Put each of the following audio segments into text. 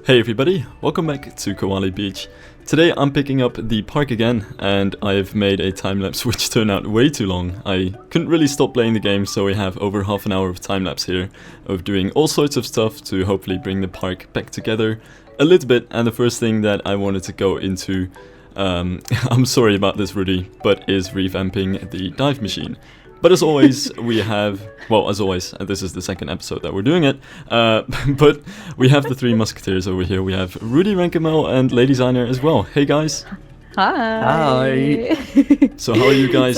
Hey everybody, welcome back to Koali Beach. Today I'm picking up the park again, and I've made a time-lapse which turned out way too long. I couldn't really stop playing the game, so we have over half an hour of time-lapse here of doing all sorts of stuff to hopefully bring the park back together a little bit. And the first thing that I wanted to go into, I'm sorry about this Rudi, but is revamping the dive machine. But as always, we have, well, as always, and this is the second episode that we're doing it, but we have the three musketeers over here. We have Rudi Rennkamel and DeLadysigner as well. Hey guys. Hi. So how are you guys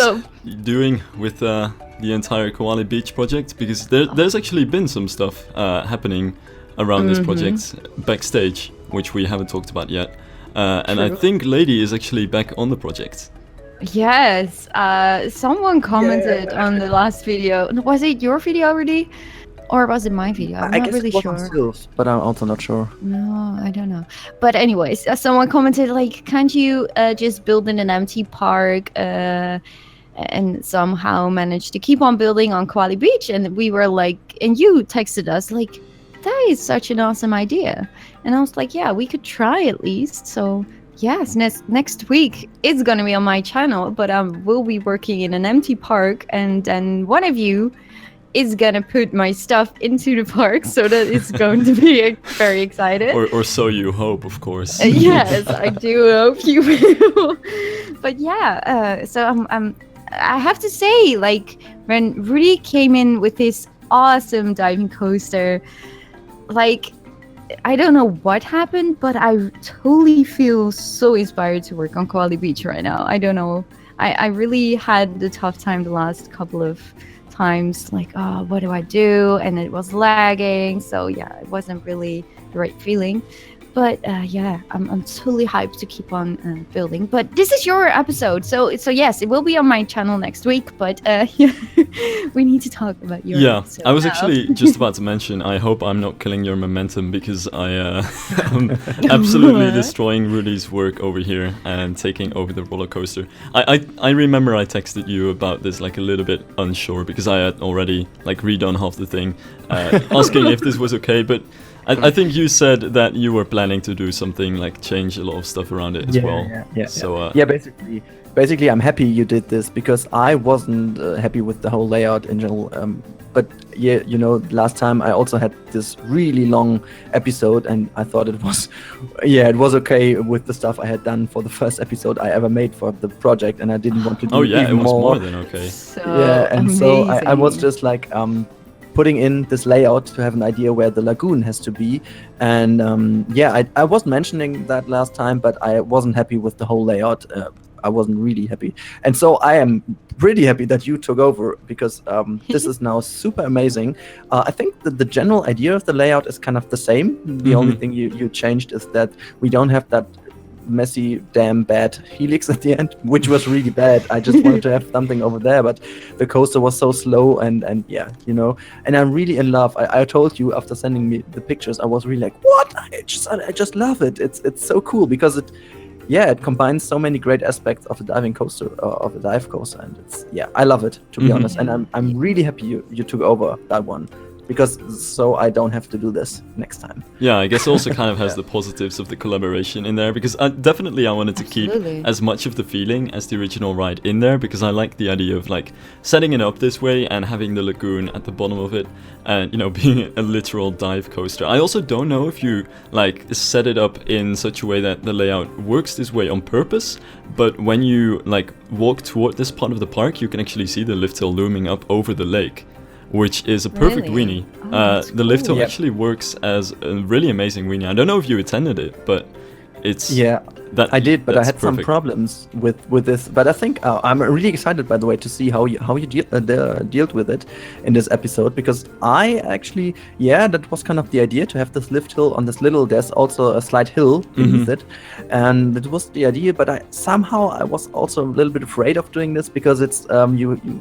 doing with the entire Koali Beach project? Because there's actually been some stuff happening around this project backstage, which we haven't talked about yet. And I think Lady is actually back on the project. Yes, someone commented on the last video. Was it your video already? Or was it my video? I'm not really sure. Still, but I'm also not sure. No, I don't know. But anyways, someone commented like, can't you just build in an empty park and somehow manage to keep on building on Koali Beach? And we were like, and you texted us like, that is such an awesome idea. And I was like, yeah, we could try at least. So yes, next week it's gonna be on my channel, but we'll be working in an empty park, and then one of you is gonna put my stuff into the park, so that it's going to be very excited. Or so you hope, of course. Yes, I do hope you will. But yeah, so I have to say, like, when Rudi came in with this awesome diving coaster, like, I don't know what happened, but I totally feel so inspired to work on Koali Beach right now. I don't know. I really had the tough time the last couple of times, like, oh, what do I do? And it was lagging. So yeah, it wasn't really the right feeling. But yeah, I'm totally hyped to keep on building. But this is your episode, so yes, it will be on my channel next week. But we need to talk about your episode I was now. actually just about to mention, I hope I'm not killing your momentum, because I'm absolutely destroying Rudi's work over here and taking over the roller coaster. I remember I texted you about this like a little bit unsure, because I had already like redone half the thing, asking if this was okay, but I think you said that you were planning to do something like change a lot of stuff around it as well. Yeah, basically I'm happy you did this, because I wasn't happy with the whole layout in general. But yeah, you know, last time I also had this really long episode, and I thought it was okay with the stuff I had done for the first episode I ever made for the project, and I didn't want to do even more. More than okay. So I was just like putting in this layout to have an idea where the lagoon has to be. And I was mentioning that last time, but I wasn't happy with the whole layout. I wasn't really happy. And so I am pretty happy that you took over, because this is now super amazing. I think that the general idea of the layout is kind of the same. The only thing you changed is that we don't have that messy, damn bad helix at the end, which was really bad. I just wanted to have something over there, but the coaster was so slow, and yeah, you know. And I'm really in love. I told you after sending me the pictures, I was really like, what? I just love it. It's so cool, because it combines so many great aspects of a diving coaster, of a dive coaster, and I love it, to be honest. And I'm really happy you took over that one, because so I don't have to do this next time. Yeah, I guess also kind of has the positives of the collaboration in there, because I wanted to keep as much of the feeling as the original ride in there, because I like the idea of like setting it up this way and having the lagoon at the bottom of it, and you know, being a literal dive coaster. I also don't know if you like set it up in such a way that the layout works this way on purpose, but when you like walk toward this part of the park, you can actually see the lift hill looming up over the lake, which is a perfect weenie. The lift hill actually works as a really amazing weenie. I don't know if you attended it, but it's I did, but I had some problems with this. But I think I'm really excited, by the way, to see how you dealt with it in this episode, because I actually that was kind of the idea, to have this lift hill on this little. There's also a slight hill beneath it, and it was the idea. But I was also a little bit afraid of doing this, because it's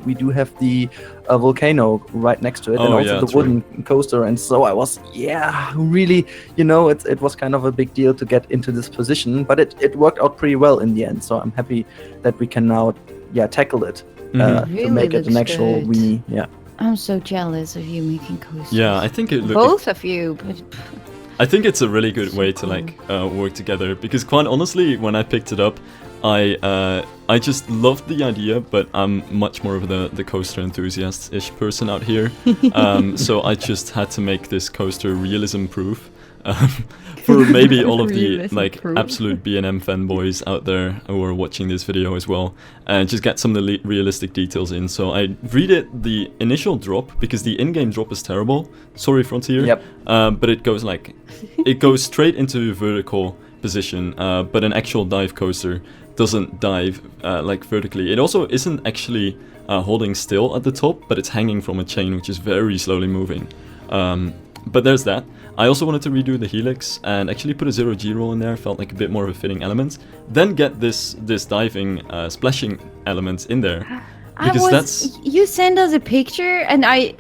we do have the volcano right next to it, and also the wooden coaster, and so I was really, you know, it was kind of a big deal to get into this position, but it worked out pretty well in the end. So I'm happy that we can now tackle it to make it an actual weenie. Yeah. I'm so jealous of you making coasters. Yeah, I think it looks. Both of you. But I think it's a really good way to like work together, because quite honestly, when I picked it up, I just loved the idea, but I'm much more of the coaster enthusiast-ish person out here. So I just had to make this coaster realism proof. For maybe all of the like absolute B&M fanboys out there who are watching this video as well, and just get some of the realistic details in. So I redid the initial drop, because the in-game drop is terrible. Sorry, Frontier. Yep. But it goes straight into vertical position, but an actual dive coaster doesn't dive like vertically. It also isn't actually holding still at the top, but it's hanging from a chain which is very slowly moving. But there's that. I also wanted to redo the helix and actually put a 0G roll in there. Felt like a bit more of a fitting element. Then get this diving splashing element in there, because you sent us a picture and I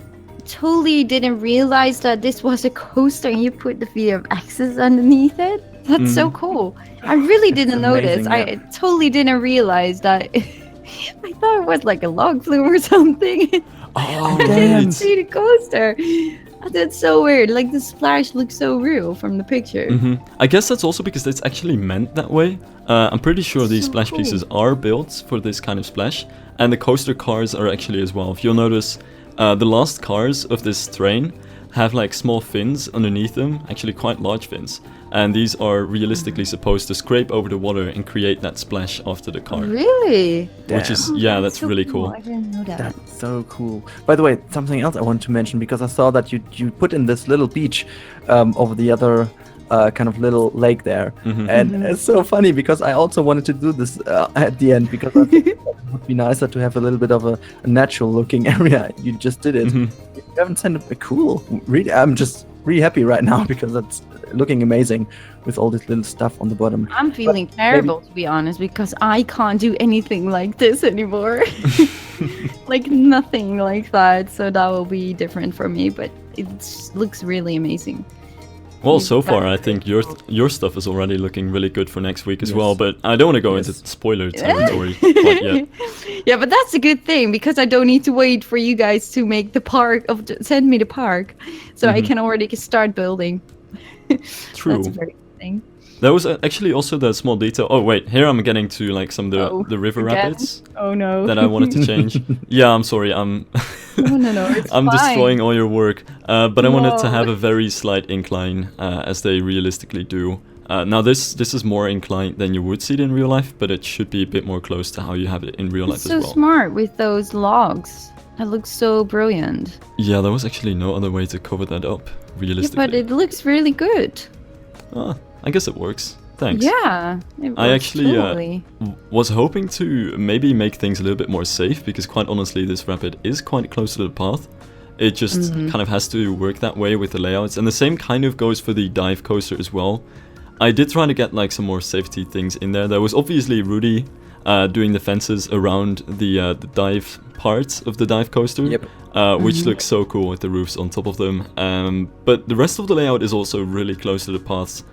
totally didn't realize that this was a coaster and you put the VFXs underneath it. That's so cool. I really didn't notice. Amazing, I totally didn't realize that. I thought it was like a log flume or something. Oh, I didn't see the coaster. That's so weird. Like the splash looks so real from the picture. I guess that's also because it's actually meant that way. I'm pretty sure these splash cool. pieces are built for this kind of splash, and the coaster cars are actually as well. If you'll notice, the last cars of this train have like small fins underneath them, actually quite large fins, and these are realistically supposed to scrape over the water and create that splash after the car. Really? Which is, that's so really cool. I didn't know that. That's so cool. By the way, something else I want to mention, because I saw that you put in this little beach over the other kind of little lake there. And it's so funny, because I also wanted to do this at the end, because I think it would be nicer to have a little bit of a natural looking area. You just did it. You haven't sent it. Cool. Really, I'm just really happy right now, because it's looking amazing with all this little stuff on the bottom. I'm feeling terrible, to be honest, because I can't do anything like this anymore. Like nothing like that. So that will be different for me, but it looks really amazing. Well, so far I think your stuff is already looking really good for next week as well, but I don't want to go into spoiler territory quite yet. Yeah, but that's a good thing, because I don't need to wait for you guys to make the park send me the park, so I can already start building. True. That's a very good thing. There was actually also the small detail. Oh wait, here I'm getting to like some of the river rapids. Oh no. That I wanted to change. Yeah, I'm sorry. No, it's I'm fine. destroying all your work. But I wanted to have a very slight incline, as they realistically do. Now this is more inclined than you would see it in real life, but it should be a bit more close to how you have it in real life It's as so well. smart with those logs. That looks so brilliant. Yeah, there was actually no other way to cover that up, realistically. Yeah, but it looks really good. I guess it works. Thanks. Yeah, it works I actually totally. was hoping to maybe make things a little bit more safe, because quite honestly this rapid is quite close to the path. It just kind of has to work that way with the layouts, and the same kind of goes for the dive coaster as well. I did try to get like some more safety things in there. There was obviously Rudi doing the fences around the dive parts of the dive coaster, which looks so cool with the roofs on top of them. But the rest of the layout is also really close to the paths.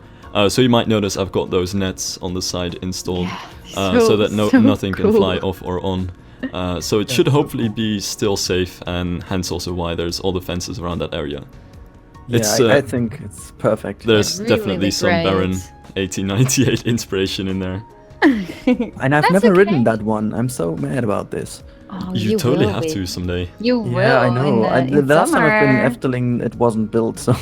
So you might notice I've got those nets on the side installed, so that nothing can fly off or on. So it should hopefully be still safe, and hence also why there's all the fences around that area. Yeah, I think it's perfect. There's Really definitely some great. Baron 1898 inspiration in there. And I've never ridden that one. I'm so mad about this. Oh, You totally will have be. to someday. You will. Yeah, I know. In The last time I've been in summer. Efteling, it wasn't built, so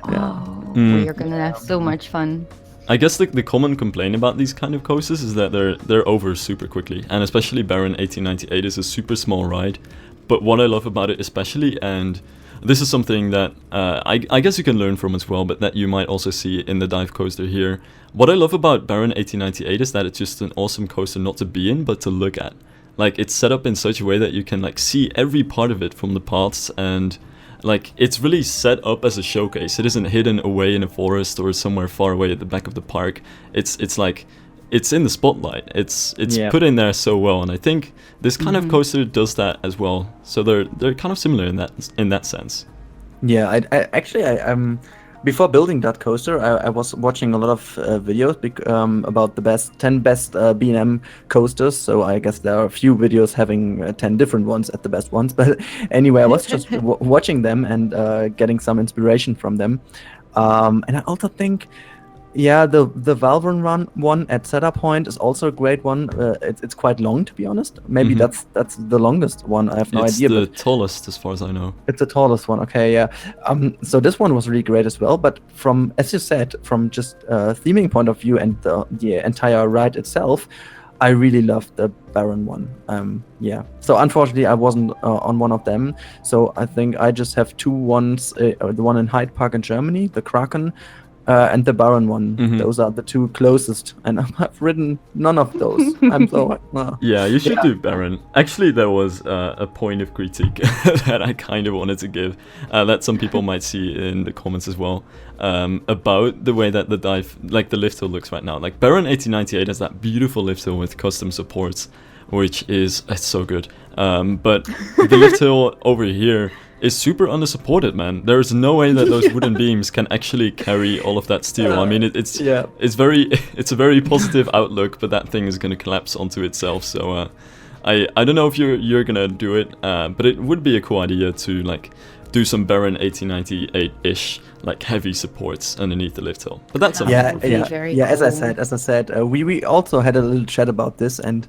yeah. Oh, you're gonna have so much fun. I guess the common complaint about these kind of coasters is that they're over super quickly, and especially Baron 1898 is a super small ride. But what I love about it especially, and this is something that I guess you can learn from as well, but that you might also see in the dive coaster here. What I love about Baron 1898 is that it's just an awesome coaster not to be in, but to look at. Like, it's set up in such a way that you can like see every part of it from the paths, and like it's really set up as a showcase. It isn't hidden away in a forest or somewhere far away at the back of the park. It's like it's in the spotlight. It's put in there so well, and I think this kind of coaster does that as well. So they're kind of similar in that sense. Yeah, I actually before building that coaster, I was watching a lot of videos about the 10 best B&M coasters. So I guess there are a few videos having 10 different ones at the best ones. But anyway, I was just watching them and getting some inspiration from them. And I also think, yeah, the Valvern one at setup point is also a great one. It's quite long, to be honest. Maybe that's the longest one. I have no idea. It's the tallest, as far as I know. It's the tallest one. Okay, yeah. So this one was really great as well. But from, as you said, from just theming point of view and the entire ride itself, I really loved the Baron one. Yeah. So unfortunately, I wasn't on one of them. So I think I just have two ones. The one in Hyde Park in Germany, the Kraken, and the Baron one. Those are the two closest, and I've ridden none of those. I'm so yeah, you should do Baron. Actually, there was a point of critique that I kind of wanted to give that some people might see in the comments as well, about the way that the dive, like the lift hill looks right now. Like Baron 1898 has that beautiful lift hill with custom supports, which is, it's so good. But the lift hill over here is super undersupported, man. There's no way that those wooden beams can actually carry all of that steel. I mean, it's a very positive outlook, but that thing is going to collapse onto itself. So I don't know if you're gonna do it, but it would be a cool idea to like do some Baron 1898-ish like heavy supports underneath the lift hill. But that's something. Cool. As I said, we also had a little chat about this, and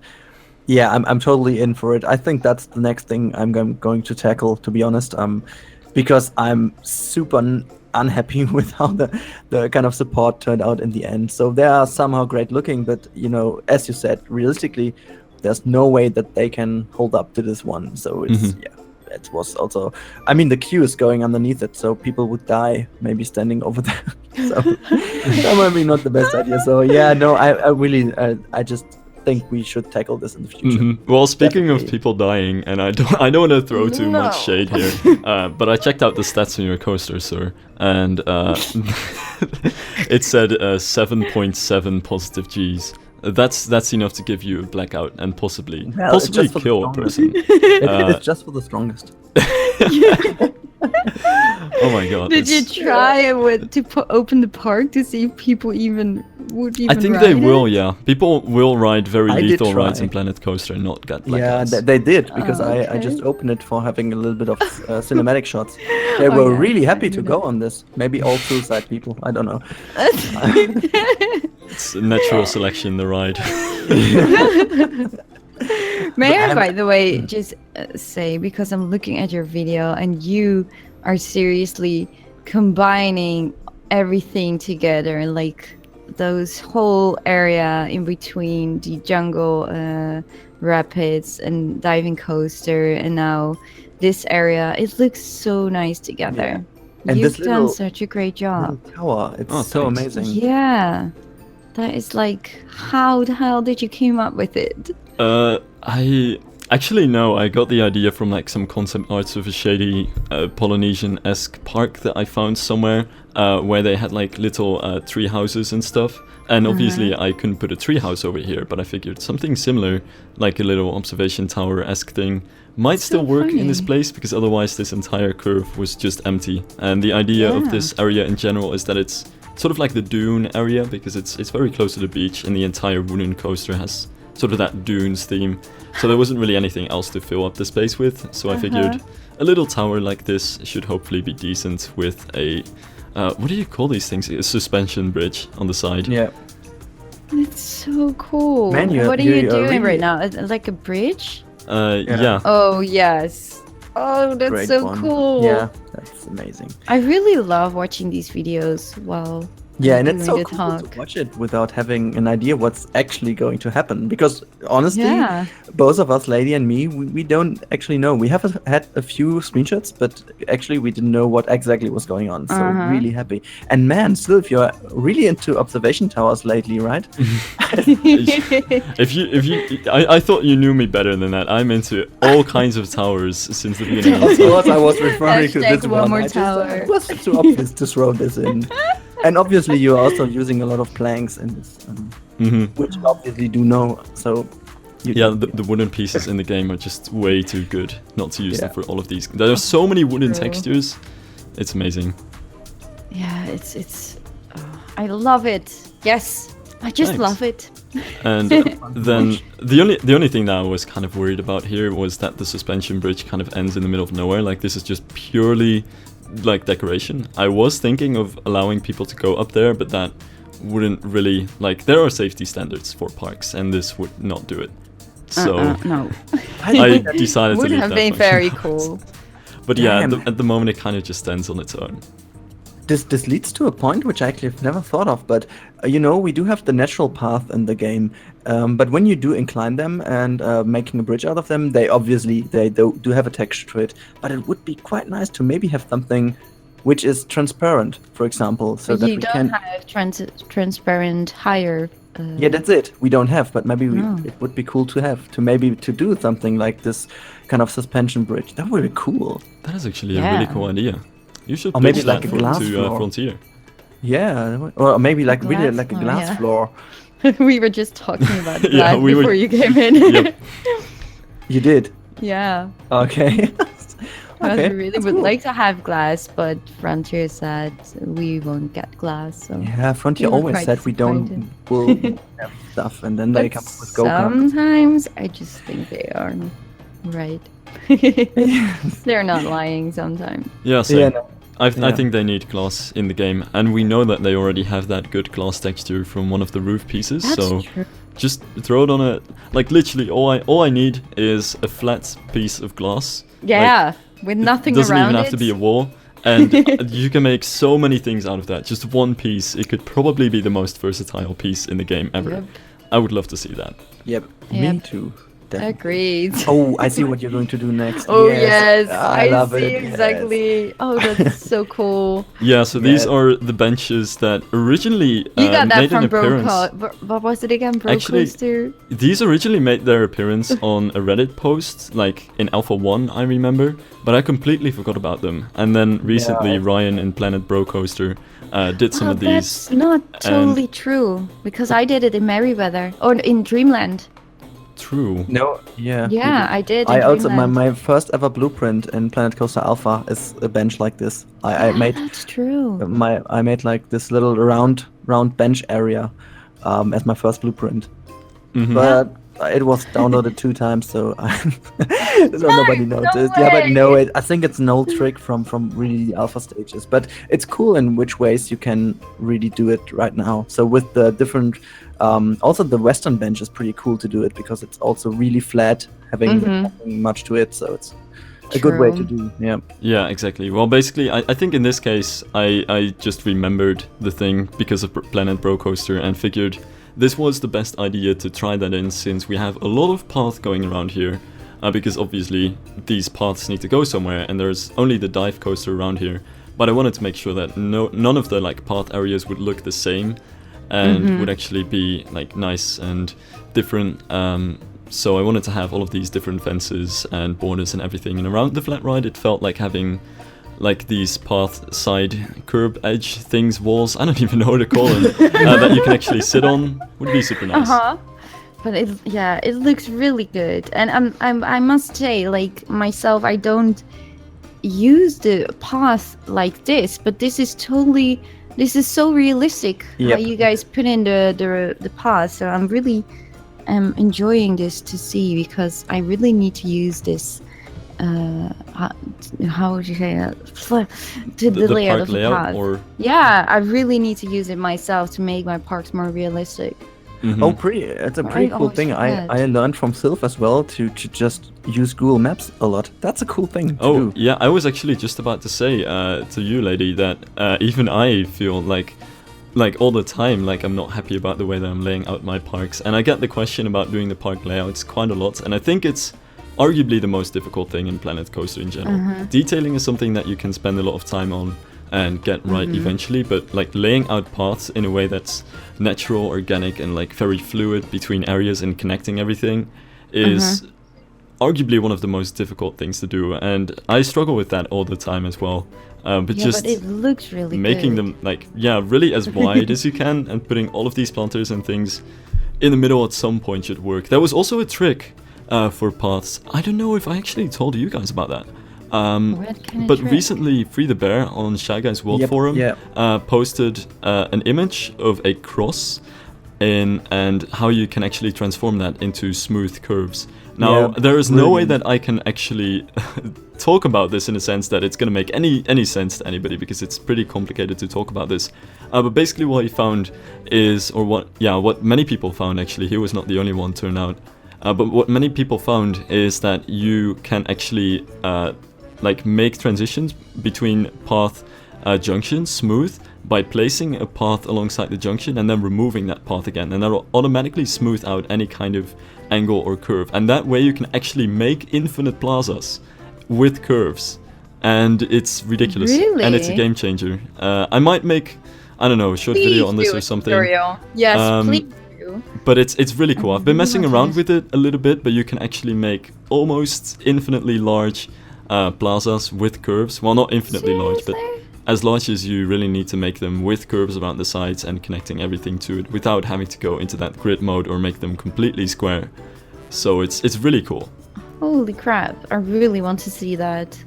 yeah, I'm totally in for it. I think that's the next thing I'm going to tackle, to be honest, because I'm super unhappy with how the kind of support turned out in the end. So they are somehow great looking, but you know, as you said, realistically, there's no way that they can hold up to this one. So it's it was also, I mean, the queue is going underneath it, so people would die maybe standing over there. So that might be not the best idea. So yeah, no, I really I just think we should tackle this in the future. Well, speaking of people dying, and I don't want to throw too much shade here, but I checked out the stats on your coaster, sir, and it said 7.7 positive Gs. That's enough to give you a blackout and possibly kill a person. It's just for the strongest. Oh my god. Did you try to open the park to see if people would even I think ride they it? will, yeah. People will ride very lethal rides in Planet Coaster and not get blackouts. Yeah, they did, because I just opened it for having a little bit of cinematic shots. They were really happy to go on this. Maybe all suicide people, I don't know. It's a natural selection, the ride. May I, by the way, just say, because I'm looking at your video and you are seriously combining everything together, and like those whole area in between the jungle rapids and diving coaster, and now this area, it looks so nice together. And You've done such a great job. Tower, it's so amazing. Yeah, that is like, how the hell did you come up with it? I actually no, I got the idea from like some concept arts of a shady Polynesian-esque park that I found somewhere, where they had like little tree houses and stuff. And obviously I couldn't put a tree house over here, but I figured something similar, like a little observation tower-esque thing, might still work in this place, because otherwise this entire curve was just empty. And the idea of this area in general is that it's sort of like the dune area, because it's very close to the beach, and the entire wooden coaster has sort of that dunes theme. So there wasn't really anything else to fill up the space with, so I figured a little tower like this should hopefully be decent with a what do you call these things? A suspension bridge on the side. Yeah. It's so cool. Man, what are you doing right now? Like a bridge? Yeah. Oh, yes. Oh, that's Great so one. cool. Yeah, that's amazing. I really love watching these videos while and it's so doing the cool talk. to watch it without having an idea what's actually going to happen. Because honestly, both of us, Lady and me, we don't actually know. We have had a few screenshots, but actually we didn't know what exactly was going on. So really happy. And man, Sylv, you're really into observation towers lately, right? I thought you knew me better than that. I'm into all kinds of towers since the beginning of Of course, I was referring to this one one. more tower. It was too obvious to throw this in. And obviously, you're also using a lot of planks in this, which you obviously do know. So, the wooden pieces in the game are just way too good not to use them for all of these. There are so many wooden textures. It's amazing. Yeah, it's. I love it. Yes, I just love it. And then the only thing that I was kind of worried about here was that the suspension bridge kind of ends in the middle of nowhere. Like, this is just purely like decoration. I was thinking of allowing people to go up there, but that wouldn't really, like, there are safety standards for parks, and this would not do it. So no. I decided to Would leave have that been function very out. cool. But yeah, Damn. at the moment it kind of just stands on its own. This leads to a point which I actually have never thought of, but you know, we do have the natural path in the game, but when you do incline them and making a bridge out of them, they obviously do have a texture to it. But it would be quite nice to maybe have something which is transparent, for example, so But that you we don't can. have transparent higher. Yeah, that's it. We don't have, but maybe No. it would be cool to have to do something like this kind of suspension bridge. That would be cool. That is actually a really Yeah. cool idea. You should Or maybe pitch like that a glass to floor. Frontier. Yeah, or maybe like really Glass like a floor, glass yeah. floor. We were just talking about that Yeah, we were- before you came in. Yep. You did. Yeah. Okay. Because Okay, we really that's would cool. like to have glass, but Frontier said we won't get glass. So. Yeah, Frontier We were always quite said we don't will have stuff, and then they But come up with go-karts. sometimes I just think they are right. They're not lying sometimes. Yeah, so Yeah, no. I Yeah. think they need glass in the game, and we know that they already have that good glass texture from one of the roof pieces. That's so true. just throw it on a, like, literally all I need is a flat piece of glass. Yeah, with nothing It doesn't around even have it. to be a wall, and you can make so many things out of that. Just one piece, it could probably be the most versatile piece in the game ever. Yep. I would love to see that. Yep. Me Yep. too. Definitely. Agreed. Oh, I see what you're going to do next. Oh yes, I love see it. yes. exactly. Oh, that's so cool. Yeah, so these Yeah. are the benches that originally You got that made an from appearance. What was it again? Bro Actually- Coaster? These originally made their appearance on a Reddit post, like in Alpha 1, I remember, but I completely forgot about them. And then recently, Yeah. Ryan in Planet Bro Coaster did some Oh, of these. that's not totally true because I did it in Merryweather or in Dreamland. True. No, yeah. Yeah, I did. I in also Dreamland. my first ever blueprint in Planet Coaster Alpha is a bench like this. I made That's true. I made like this little round bench area as my first blueprint. Mhm. But it was downloaded 2 times, so, so nobody no noticed. Yeah, but way. no, I think it's an old trick from really the alpha stages. But it's cool in which ways you can really do it right now. So with the different, also the western bench is pretty cool to do it because it's also really flat, having nothing much to it. So it's a good way to True. do. Yeah. Yeah, exactly. Well, basically, I think in this case, I just remembered the thing because of Planet Bro Coaster and figured this was the best idea to try that in since we have a lot of path going around here. Because obviously these paths need to go somewhere, and there's only the dive coaster around here. But I wanted to make sure that none of the like path areas would look the same, and would actually be like nice and different. So I wanted to have all of these different fences and borders and everything. And around the flat ride, it felt like having like these path side curb edge things, walls. I don't even know what to call them. That you can actually sit on would be super nice. But it looks really good, and I must say, like myself, I don't use the path like this, but this is so realistic how Yep. you guys put in the path. So I'm really enjoying this to see because I really need to use this. How would you say that? To the layout park of the layout, path. or Yeah, I really need to use it myself to make my parks more realistic. Mhm. Oh, it's a pretty cool always thing. forget. I learned from Sylph as well to just use Google Maps a lot. That's a cool thing to Oh, do. yeah, I was actually just about to say to you, lady, that even I feel like all the time, like I'm not happy about the way that I'm laying out my parks. And I get the question about doing the park layouts quite a lot, and I think it's arguably the most difficult thing in Planet Coaster in general. Detailing is something that you can spend a lot of time on and get right eventually, but like laying out paths in a way that's natural, organic, and like very fluid between areas and connecting everything is arguably one of the most difficult things to do, and I struggle with that all the time as well. But Yeah, just but it looks really making good. them like really as wide as you can, and putting all of these planters and things in the middle at some point should work. There was also a trick for paths. I don't know if I actually told you guys about that. What kind of But trick? recently, Free the Bear on Shyguysworld Yep, forum yeah. posted an image of a cross in and how you can actually transform that into smooth curves. Now, Yeah, there is no way brilliant. that I can actually talk about this in a sense that it's going to make any sense to anybody, because it's pretty complicated to talk about this. But basically what he found is, or what many people found actually, he was not the only one turned out, but what many people found is that you can actually like make transitions between path junctions smooth by placing a path alongside the junction and then removing that path again, and that'll automatically smooth out any kind of angle or curve, and that way you can actually make infinite plazas with curves, and it's ridiculous. Really? And it's a game changer. I might make, I don't know, a short video on this or something. Tutorial. Yes, please do. But it's really cool. I've been messing love around it. with it a little bit, but you can actually make almost infinitely large plazas with curves. Well, not infinitely large, but Seriously? as large as you really need to make them, with curves around the sides and connecting everything to it without having to go into that grid mode or make them completely square. So it's really cool. Holy crap, I really want to see that.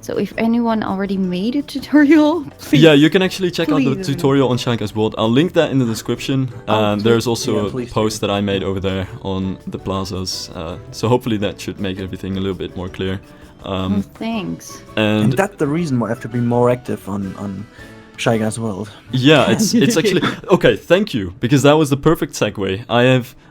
So if anyone already made a tutorial, please. Yeah, you can actually check out the Please. tutorial on Shyguysworld. I'll link that in the description. There's also Yeah, a please post that I made over there on the plazas. So hopefully that should make everything a little bit more clear. Oh, thanks. And And that's the reason why I have to be more active on Shyguysworld. yeah, it's actually okay. Thank you, because that was the perfect segue.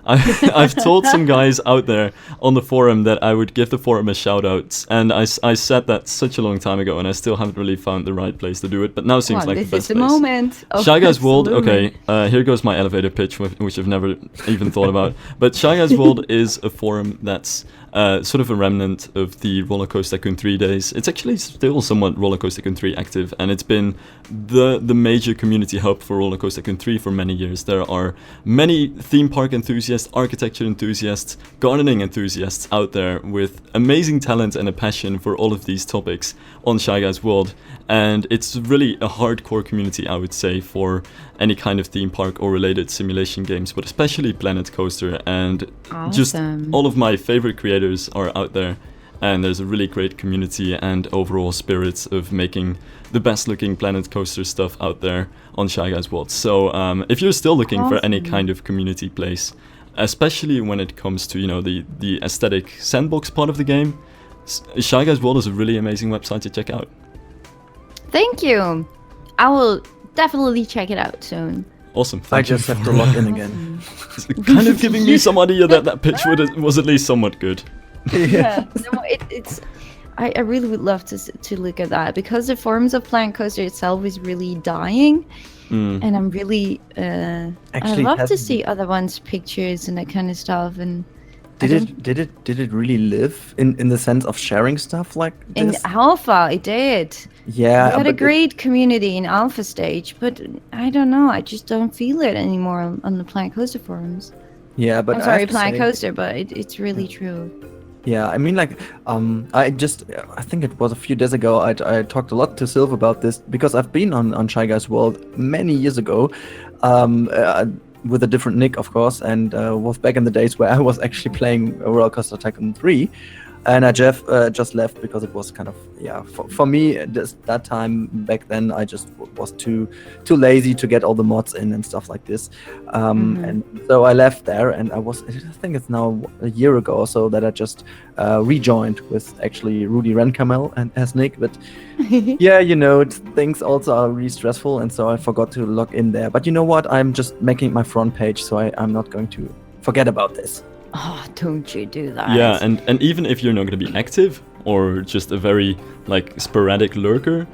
I've told some guys out there on the forum that I would give the forum a shout out, and I said that such a long time ago, and I still haven't really found the right place to do it. But now seems Well, like this the is best the place. moment. Oh, Shyguysworld, absolutely. okay, here goes my elevator pitch, which I've never even thought about. But Shyguysworld is a forum that's sort of a remnant of the Roller Coaster Tycoon 3 days. It's actually still somewhat Roller Coaster Tycoon 3 active, and it's been the major community hub for Roller Coaster Tycoon 3 for many years. There are many theme park enthusiasts, architecture enthusiasts, gardening enthusiasts out there with amazing talent and a passion for all of these topics on Shyguysworld, and it's really a hardcore community, I would say, for any kind of theme park or related simulation games, but especially Planet Coaster, and just Awesome. all of my favorite creators are out there, and there's a really great community and overall spirit of making the best looking Planet Coaster stuff out there on Shyguysworld. So if you're still looking for any Awesome. kind of community place, especially when it comes to, you know, the aesthetic sandbox part of the game, Shyguysworld is a really amazing website to check out. Thank you. I will definitely check it out soon. Awesome. I Thank you just have for to log in again. kind of giving me some idea that that pitch was at least somewhat good. Yeah, no, it's. I really would love to look at that, because the forums of Planet Coaster itself is really dying, and I'm really I'd Actually, love to hasn't see other ones' pictures and that kind of stuff. And Did it really live in the sense of sharing stuff like in this? Alpha, it did. Yeah, We had a but great community in Alpha stage, but I don't know. I just don't feel it anymore on the Planet Coaster forums. yeah, but I'm I sorry, have to Planet say- Coaster, but it's really true. Yeah, I mean, like, I think it was a few days ago, I talked a lot to Sylv about this, because I've been on Shyguysworld many years ago, with a different nick, of course, and was back in the days where I was actually playing Roller Coaster Tycoon 3. And I just left because it was kind of, yeah, for me that time back then I just was too lazy to get all the mods in and stuff like this, and so I left there, and I think it's now a year ago or so that I just rejoined with actually Rudi Rennkamel and as Nick, but yeah, you know, things also are really stressful, and so I forgot to log in there. But you know what? I'm just making my front page, so I'm not going to forget about this. Oh, don't you do that? Yeah, and even if you're not going to be active or just a very like sporadic lurker,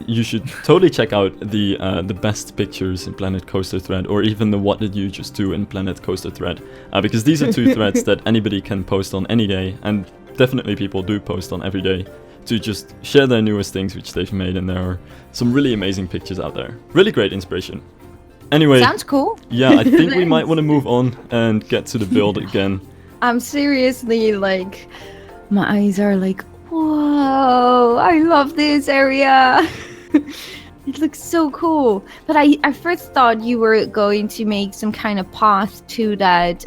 you should totally check out the best pictures in Planet Coaster thread, or even the what did you just do in Planet Coaster thread, because these are two threads that anybody can post on any day, and definitely people do post on every day to just share their newest things which they've made, and there are some really amazing pictures out there. Really great inspiration. Anyway, Sounds cool. yeah, I think we might want to move on and get to the build again. I'm seriously like, my eyes are like, whoa, I love this area. It looks so cool. But I first thought you were going to make some kind of path to that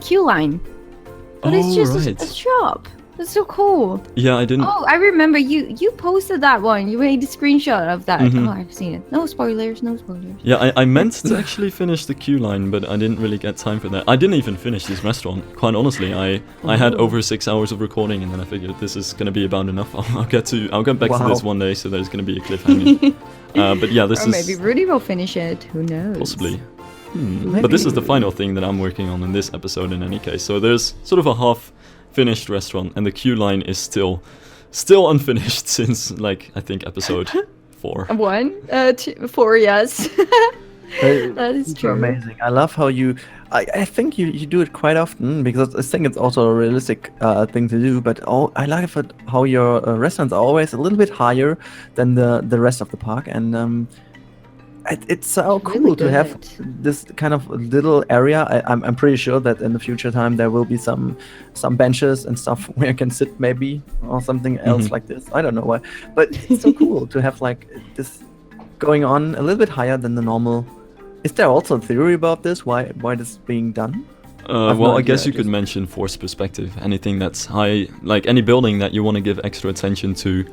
queue line. But it's just right. a shop. That's so cool. Yeah, I didn't. Oh, I remember you posted that one. You made a screenshot of that. Mhm. Oh, I've seen it. No spoilers, no spoilers. Yeah, I meant to actually finish the queue line, but I didn't really get time for that. I didn't even finish this restaurant. Quite honestly, I had over 6 hours of recording, and then I figured this is gonna be about enough. I'll get back to this one day, so there's gonna be a cliffhanger. But yeah, this Or is maybe Rudi will finish it. Who knows? possibly. But this is the final thing that I'm working on in this episode in any case. So there's sort of a half-finished restaurant, and the queue line is still unfinished since, like, I think episode 4. 4, yes. That is Super true. amazing. I love how I think you do it quite often, because I think it's also a realistic thing to do. But I like it how your restaurants are always a little bit higher than the rest of the park, and it's so It's really cool to have good. this kind of little area. I'm pretty sure that in the future time there will be some benches and stuff where you can sit maybe, or something else like this. I don't know why, but it's so cool to have like this going on a little bit higher than the normal. Is there also a theory about this? Why this is being done? I've Well, no I guess idea, you could mention forced perspective. Anything that's high, like any building that you want to give extra attention to,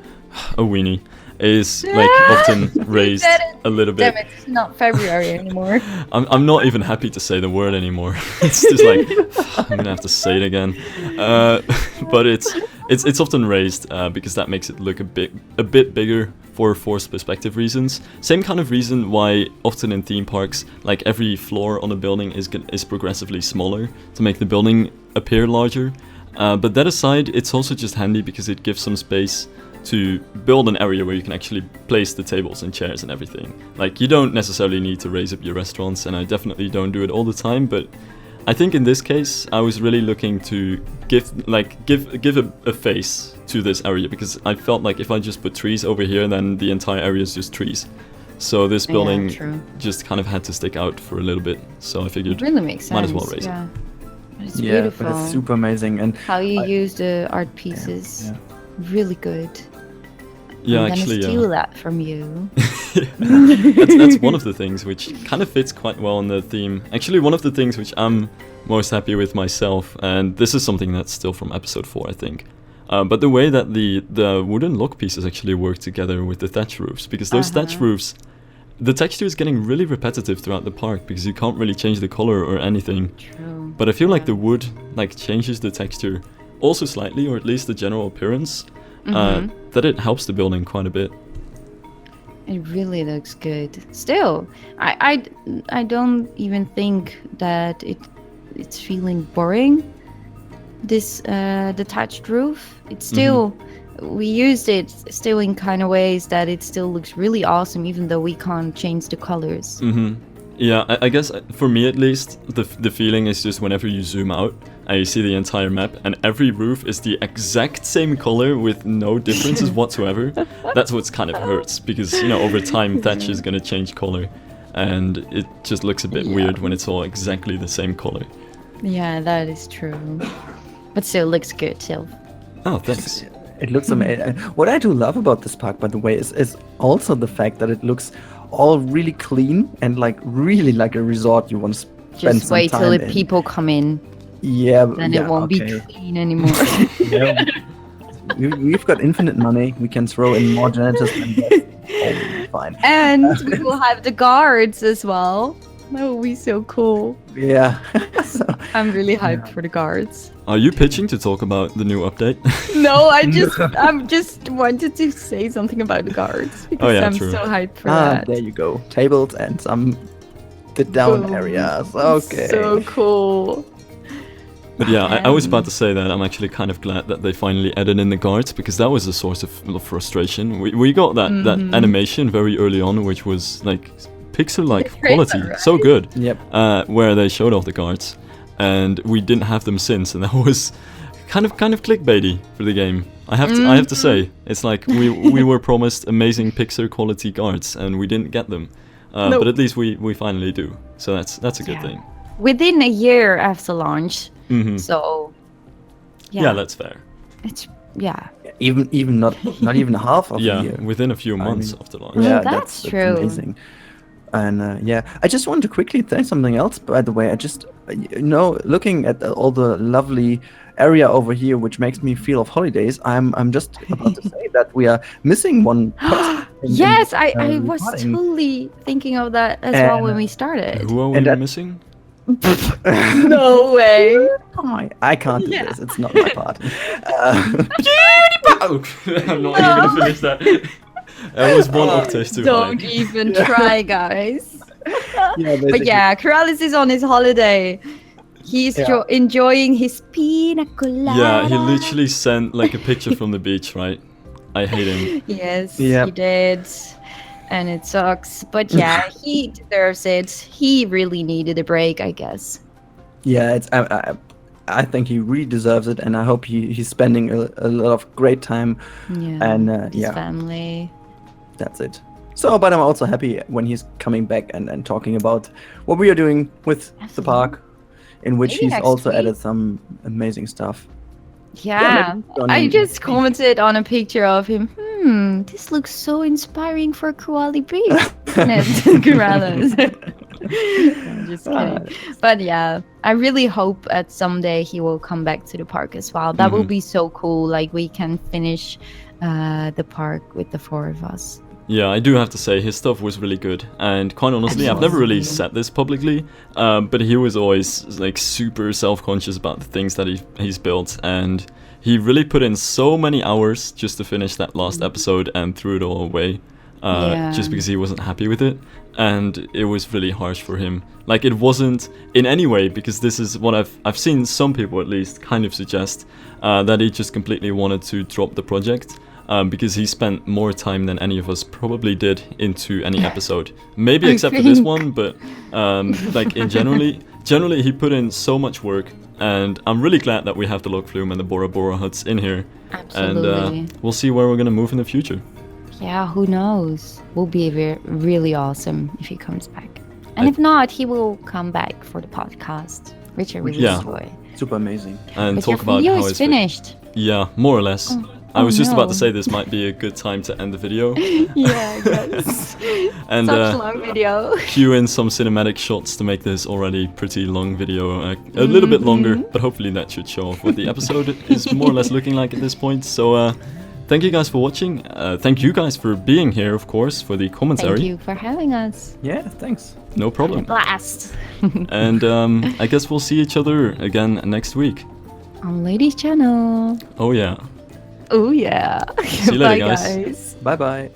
a weenie, is like often raised said it. a little bit. Damn it, it's not February anymore. I'm not even happy to say the word anymore. It's just like I'm gonna have to say it again. But it's often raised because that makes it look a bit bigger for forced perspective reasons. Same kind of reason why often in theme parks, like every floor on a building is progressively smaller to make the building appear larger. But that aside, it's also just handy because it gives some space to build an area where you can actually place the tables and chairs and everything. Like, you don't necessarily need to raise up your restaurants, and I definitely don't do it all the time, but I think in this case I was really looking to give a face to this area, because I felt like if I just put trees over here, then the entire area is just trees. So this building true. just kind of had to stick out for a little bit, so I figured It really makes sense. might as well raise it. Yeah. But it's Yeah, beautiful. but it's super amazing. And How you use the art pieces. yeah. Really good. Yeah, I'm actually, gonna steal that from you. that's one of the things which kind of fits quite well in the theme. Actually, one of the things which I'm most happy with myself, and this is something that's still from episode 4, I think. But the way that the wooden log pieces actually work together with the thatch roofs, because those thatch roofs, the texture is getting really repetitive throughout the park because you can't really change the color or anything. True. But I feel like the wood like changes the texture also slightly, or at least the general appearance. That it helps the building quite a bit. It really looks good. Still, I don't even think that it's feeling boring. This detached roof. It's still we used it still in kind of ways that it still looks really awesome, even though we can't change the colors. Yeah, I guess for me at least, the feeling is just whenever you zoom out and you see the entire map and every roof is the exact same color with no differences whatsoever. That's what's kind of hurts, because, you know, over time thatch is gonna change color and it just looks a bit weird when it's all exactly the same color. Yeah, that is true. But still looks good, still. Oh, thanks. it looks amazing. What I do love about this park, by the way, is also the fact that it looks all really clean and like really like a resort you want to spend Just some wait time till in. the people come in. Yeah, Then it won't be clean anymore. Yeah, we've got infinite money. We can throw in more janitors and that's fine. And we will have the guards as well. That will be so cool. Yeah. So, I'm really hyped for the guards. Are you pitching to talk about the new update? No, I'm just wanted to say something about the guards because I'm true. so hyped for ah, that. there you go. Tables and some sit-down Boom. areas. Okay. So cool. But yeah, I was about to say that I'm actually kind of glad that they finally added in the guards, because that was a source of frustration. We got that animation very early on, which was like pixel-like quality, right? so good. Yep. Where they showed off the guards, and we didn't have them since, and that was kind of clickbaity for the game. I have to say, it's like we were promised amazing Pixar quality guards, and we didn't get them. No. But at least we finally do, so that's a good thing. Within a year after launch. So Yeah, that's fair. it's Even not even half of a Yeah, year. within a few months mean, after launch. Yeah, that's true. amazing. And I just wanted to quickly say something else. By the way, I just looking at all the lovely area over here, which makes me feel of holidays. I'm just about to say that we are missing one person. Yes, I was recording. totally thinking of that as well when we started. Who are we missing? No way. I can't do this. It's not my part. I'm not even gonna finish that. That was one octave too Don't high. even try, guys. Yeah, But yeah, Koralis is on his holiday. He's enjoying his pina colada. Yeah, he literally sent like a picture from the beach, right? I hate him. Yes, Yep. he did. And it sucks. But yeah, he deserves it. He really needed a break, I guess. Yeah, it's. I think he really deserves it, and I hope he's spending a lot of great time. Yeah. And his yeah, family. that's it. So, but I'm also happy when he's coming back and talking about what we are doing with the park, in which Maybe he's next also week. added some amazing stuff. Yeah. maybe I on- just commented on a picture of him. This looks so inspiring for Koali Beach. Koralis. I'm just kidding. But yeah, I really hope that someday he will come back to the park as well. That will be so cool. Like we can finish the park with the 4 of us. Yeah, I do have to say his stuff was really good, and quite honestly, I've never really said this publicly, but he was always like super self-conscious about the things that he's built, and he really put in so many hours just to finish that last episode and threw it all away, just because he wasn't happy with it, and it was really harsh for him. Like it wasn't in any way, because this is what I've seen some people at least kind of suggest that he just completely wanted to drop the project. Because he spent more time than any of us probably did into any episode. Maybe except for this one, but like in generally he put in so much work, and I'm really glad that we have the log flume and the Bora Bora huts in here. Absolutely. And we'll see where we're gonna move in the future. Yeah, who knows? Will be really awesome if he comes back. And if not, he will come back for the podcast, which I really enjoy. Super amazing. And But talk your about video how is it's finished. Yeah, more or less. I was just no. about to say this might be a good time to end the video. Yeah, I guess. And Such a long video. cue in some cinematic shots to make this already pretty long video a little bit longer, but hopefully that should show off what the episode is more or less looking like at this point. So thank you guys for watching. Thank you guys for being here, of course, for the commentary. Thank you for having us. Yeah, thanks. No problem. Blast. And I guess we'll see each other again next week. On Ladies Channel. Oh yeah. Oh yeah. See you later, Bye, guys. guys. Bye bye.